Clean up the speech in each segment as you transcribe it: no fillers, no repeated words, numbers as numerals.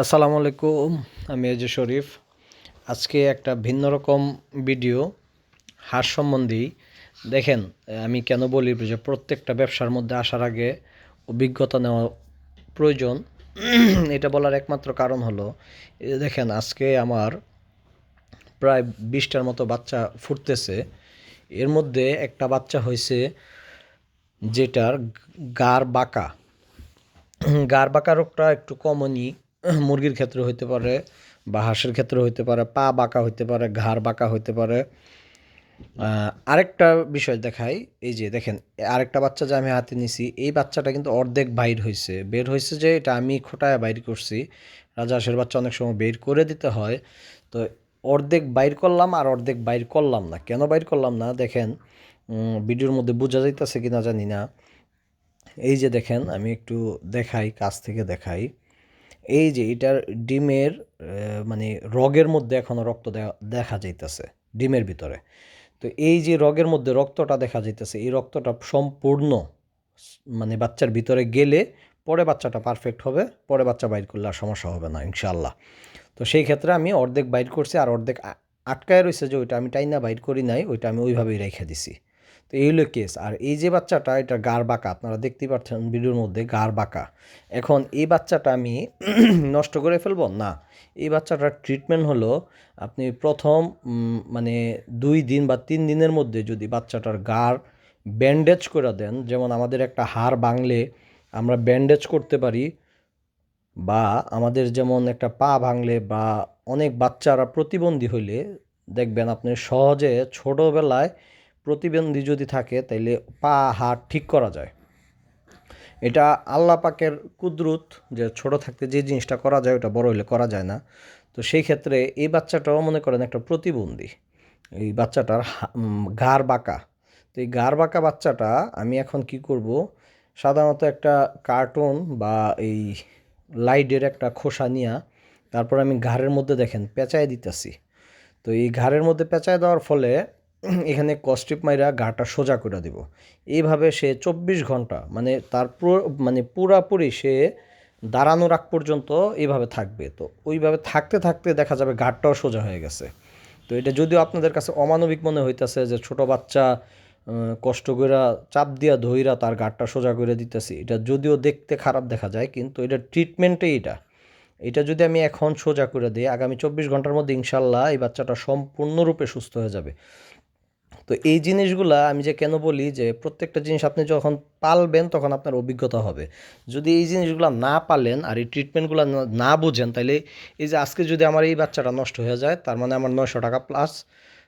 আসসালামু আলাইকুম। আমি এজে শরীফ। আজকে একটা ভিন্ন রকম ভিডিও হাঁস সম্বন্ধী। দেখেন, আমি কেন বলি যে প্রত্যেকটা ব্যবসার মধ্যে আসার আগে অভিজ্ঞতা নেওয়া প্রয়োজন। এটা বলার একমাত্র কারণ হলো, এই যে দেখেন, আজকে আমার প্রায় 20টার মতো বাচ্চা ফুটতেছে। এর মধ্যে একটা বাচ্চা হয়েছে যেটার গার বাঁকা। গার বাঁকা রোগটা একটু কমনই, মুরগির ক্ষেত্রে হইতে পারে বা হাঁসের ক্ষেত্রে হইতে পারে, পা বাঁকা হইতে পারে, ঘাড় বাঁকা হইতে পারে। আরেকটা বিষয় দেখাই, এই যে দেখেন, আরেকটা বাচ্চা যে আমি হাতে নিছি, এই বাচ্চাটা কিন্তু অর্ধেক বের হয়েছে যে এটা আমি খোটায় বাইর করছি। রাজহাঁসের বাচ্চা অনেক সময় বের করে দিতে হয়, তো অর্ধেক বাইর করলাম আর অর্ধেক বাইর করলাম না। কেন বাইর করলাম না দেখেন, ভিডিওর মধ্যে বোঝা যাইতেছে কিনা জানি না। এই যে দেখেন, আমি একটু দেখাই, কাছ থেকে দেখাই। এই যে এটার ডিমের মানে রগের মধ্যে এখনও রক্ত দেখা যাইতেছে ডিমের ভিতরে। তো এই যে রগের মধ্যে রক্তটা দেখা যাইতেছে, এই রক্তটা সম্পূর্ণ মানে বাচ্চার ভিতরে গেলে পরে বাচ্চাটা পারফেক্ট হবে, পরে বাচ্চা বাইর করলে আর সমস্যা হবে না ইনশাল্লাহ। তো সেই ক্ষেত্রে আমি অর্ধেক বাইর করছি, আর অর্ধেক আটকায় রয়েছে যে ওইটা আমি টাইনা বাইর করি নাই, ওইটা আমি ওইভাবেই রেখে দিছি। তো এই হলো কেস। আর এই যে বাচ্চাটা, এটা গার বাঁকা, আপনারা দেখতেই পাচ্ছেন ভিডিওর মধ্যে গার বাঁকা। এখন এই বাচ্চাটা আমি নষ্ট করে ফেলবো না। এই বাচ্চাটার ট্রিটমেন্ট হলো, আপনি প্রথম মানে 2 দিন বা 3 দিনের মধ্যে যদি বাচ্চাটার গার ব্যান্ডেজ করে দেন, যেমন আমাদের একটা হাড় ভাঙলে আমরা ব্যান্ডেজ করতে পারি, বা আমাদের যেমন একটা পা ভাঙলে বা অনেক বাচ্চারা প্রতিবন্ধী হইলে দেখবেন আপনি সহজে ছোটোবেলায় প্রতিবন্ধী যদি থাকে তাইলে পা হাত ঠিক করা যায়। এটা আল্লাহ পাকের কুদরত, যে ছোট থাকতে যে জিনিসটা করা যায় ওটা বড় হলে করা যায় না। তো সেই ক্ষেত্রে এই বাচ্চাটাও মনে করেন একটা প্রতিবন্ধী। এই বাচ্চাটার ঘাড় বাঁকা। তো এই ঘাড় বাঁকা বাচ্চাটা আমি এখন কি করব, সাধারণত একটা কার্টুন বা এই লাইটের একটা খোসা নিয়া তারপর আমি ঘাড়ের মধ্যে দেখেন পেঁচায় দিতেছি। তো এই ঘাড়ের মধ্যে পেঁচায় দেওয়ার ফলে এখানে কস্টিপ মাইরা ঘাড়টা সোজা করে দিব। এইভাবে সে 24 ঘন্টা, মানে তার মানে পুরাপুরি সে দাঁড়ানোর আগ পর্যন্ত এইভাবে থাকবে। তো ওইভাবে থাকতে থাকতে দেখা যাবে ঘাড়টাও সোজা হয়ে গেছে। তো এটা যদিও আপনাদের কাছে অমানবিক মনে হইতেছে যে ছোট বাচ্চা কষ্ট কইরা চাপ দিয়া ধইরা তার ঘাড়টা সোজা করে দিতেছি, এটা যদিও দেখতে খারাপ দেখা যায় কিন্তু এটার ট্রিটমেন্টই এটা। এটা যদি আমি এখন সোজা করে দিই, আগামী 24 ঘন্টার মধ্যে ইনশাল্লাহ এই বাচ্চাটা সম্পূর্ণরূপে সুস্থ হয়ে যাবে। তো এই জিনিসগুলা আমি যে কেন বলি যে প্রত্যেকটা জিনিস আপনি যখন পালবেন তখন আপনার অভিজ্ঞতা হবে। যদি এই জিনিসগুলো না পালেন আর এই ট্রিটমেন্টগুলো না বুঝেন, তাহলে এই যে আজকে যদি আমার এই বাচ্চাটা নষ্ট হয়ে যায়, তার মানে আমার 900 টাকা প্লাস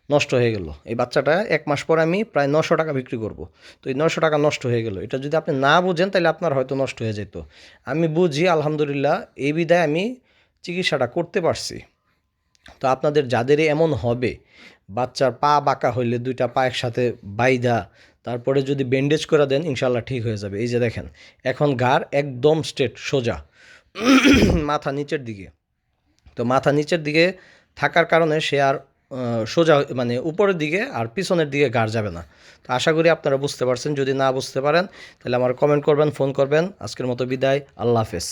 নষ্ট হয়ে গেল। এই বাচ্চাটা 1 মাস পরে আমি প্রায় 900 টাকা বিক্রি করব। তো এই 900 টাকা নষ্ট হয়ে গেল, এটা যদি আপনি না বুঝেন তাহলে আপনার হয়তো নষ্ট হয়ে যেত। আমি বুঝি আলহামদুলিল্লাহ, এই বিধায় আমি চিকিৎসাটা করতে পারছি। তো আপনাদের যাদেরই এমন হবে, বাচ্চার পা বাঁকা হইলে 2টা পা একসাথে বাইধা তারপরে যদি ব্যান্ডেজ করে দেন ইনশাল্লাহ ঠিক হয়ে যাবে। এই যে দেখেন, এখন ঘাড় একদম স্ট্রেট সোজা, মাথা নিচের দিকে। তো মাথা নিচের দিকে থাকার কারণে সে আর সোজা মানে উপরের দিকে আর পিছনের দিকে ঘাড় যাবে না। তো আশা করি আপনারা বুঝতে পারছেন। যদি না বুঝতে পারেন তাহলে আমার কমেন্ট করবেন, ফোন করবেন। আজকের মতো বিদায়, আল্লাহ হাফেজ।